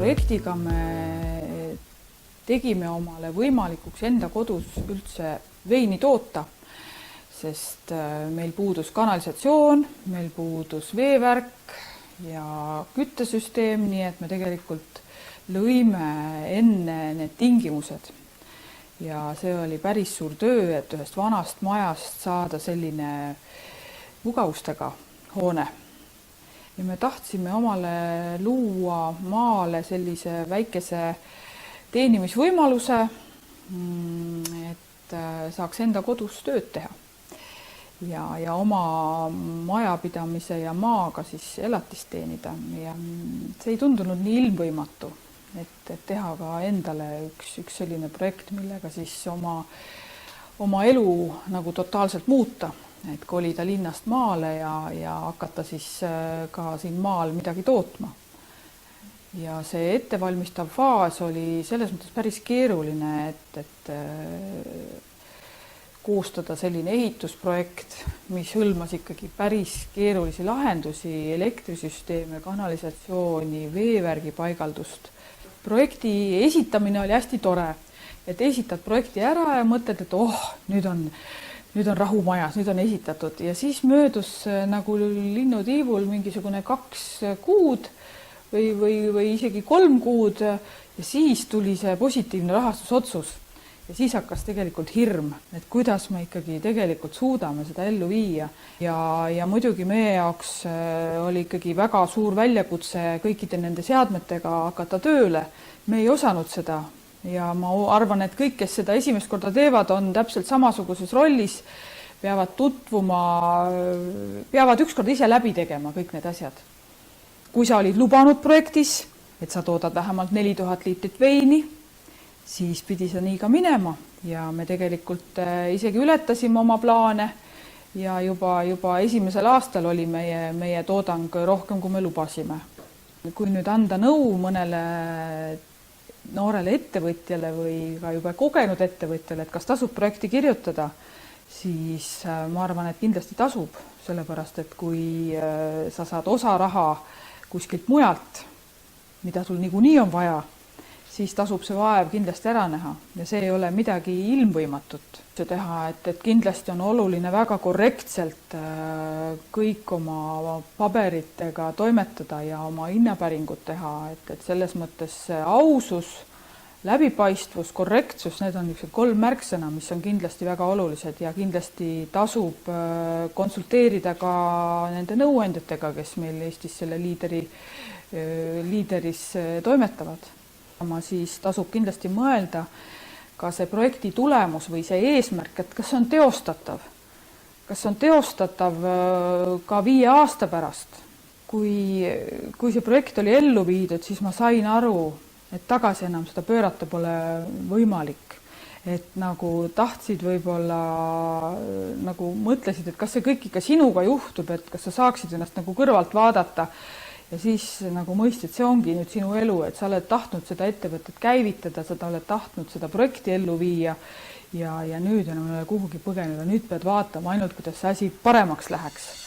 projektiga me tegime omale võimalikuks enda kodus üldse veini toota, sest meil puudus kanalisatsioon, meil puudus veevärk ja küttesüsteem, nii et me tegelikult lõime enne need tingimused. Ja see oli päris suur töö, et ühest vanast majast saada selline mugavustega hoone. Ja me tahtsime omale luua maale sellise väikese teenimisvõimaluse, et saaks enda kodus tööd teha. Ja oma majapidamise ja maaga siis elatist teenida. Ja see ei tundunud nii ilmvõimatu, et teha ka endale üks selline projekt, millega siis oma elu nagu totaalselt muuta. Et kolida linnast maale ja hakata siis ka siin maal midagi tootma. Ja see ettevalmistav faas oli selles mõttes päris keeruline, et koostada selline ehitusprojekt, mis hõlmas ikkagi päris keerulisi lahendusi, elektrisüsteeme, kanalisatsiooni, veevärgi paigaldust. Projekti esitamine oli hästi tore, et esitad projekti ära ja mõtled, et nüüd on rahu majas, nüüd on esitatud. Ja siis möödus nagu linnutiivul mingisugune 2 kuud või isegi 3 kuud ja siis tuli see positiivne rahastusotsus. Ja siis hakkas tegelikult hirm, et kuidas me ikkagi tegelikult suudame seda ellu viia. Ja muidugi meie jaoks oli ikkagi väga suur väljakutse kõikide nende seadmetega hakata tööle. Me ei osanud seda. Ja ma arvan, et kõik, kes seda esimest korda teevad, on täpselt samasuguses rollis, peavad tutvuma, peavad ükskord ise läbi tegema kõik need asjad. Kui sa olid lubanud projektis, et sa toodad vähemalt 4000 liitrit veini, siis pidi see nii ka minema ja me tegelikult isegi ületasime oma plaane ja juba esimesel aastal oli meie toodang rohkem, kui me lubasime. Kui nüüd anda nõu mõnele noorele ettevõtjale või ka juba kogenud ettevõtjale, et kas tasub projekti kirjutada, siis ma arvan, et kindlasti tasub, sellepärast, et kui sa saad osa raha kuskilt mujalt, mida sul niikuinii on vaja, siis tasub see vaev kindlasti ära näha ja see ei ole midagi ilmvõimatut teha, et kindlasti on oluline väga korrektselt kõik oma paberitega toimetada ja oma hinnapäringut teha, et selles mõttes ausus, läbipaistvus, korrektsus, need on 3 märksõna, mis on kindlasti väga olulised ja kindlasti tasub konsulteerida ka nende nõuandjatega, kes meil Eestis selle liideris toimetavad. Siis tasub kindlasti mõelda ka see projekti tulemus või see eesmärk, et kas on teostatav. Kas on teostatav ka 5 aasta pärast. Kui see projekt oli ellu viidud, siis ma sain aru, et tagasi enam seda pöörata pole võimalik. Et nagu tahtsid võib-olla, nagu mõtlesid, et kas see kõik ikka sinuga juhtub, et kas sa saaksid ennast nagu kõrvalt vaadata. Ja siis nagu mõistsid, see ongi nüüd sinu elu, et sa oled tahtnud seda ettevõtet käivitada, sa oled tahtnud seda projekti ellu viia ja nüüd enam kuhugi põgeneda. Nüüd pead vaatama ainult, kuidas see asi paremaks läheks.